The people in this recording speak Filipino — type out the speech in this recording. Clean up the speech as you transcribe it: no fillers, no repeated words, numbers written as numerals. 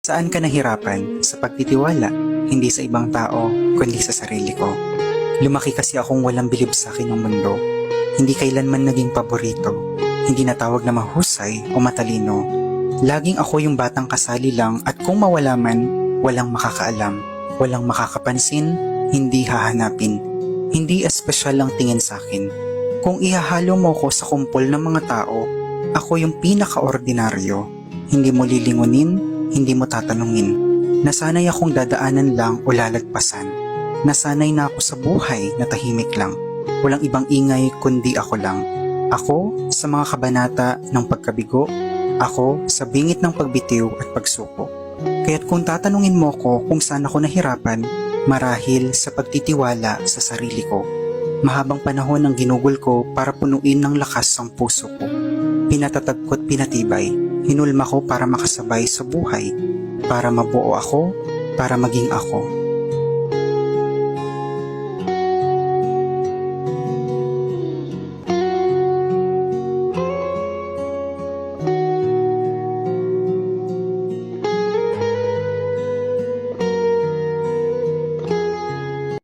Saan ka nahirapan? Sa pagtitiwala, hindi sa ibang tao, kundi sa sarili ko. Lumaki kasi akong walang bilib sa akin ng mundo. Hindi kailanman naging paborito. Hindi natawag na mahusay o matalino. Laging ako yung batang kasali lang at kung mawala man, walang makakaalam. Walang makakapansin, hindi hahanapin. Hindi espesyal ang tingin sa akin. Kung ihahalo mo ko sa kumpol ng mga tao, ako yung pinaka-ordinaryo. Hindi mo lilingunin, hindi mo tatanungin. Nasanay akong dadaanan lang o lalagpasan. Nasanay na ako sa buhay na tahimik lang. Walang ibang ingay kundi ako lang. Ako sa mga kabanata ng pagkabigo. Ako sa bingit ng pagbitiw at pagsuko. Kaya't kung tatanungin mo ko kung saan ako nahirapan, marahil sa pagtitiwala sa sarili ko. Mahabang panahon ang ginugol ko para punuin ng lakas ang puso ko. Pinatatag ko't pinatibay. Hinulma ko para makasabay sa buhay. Para mabuo ako, para maging ako.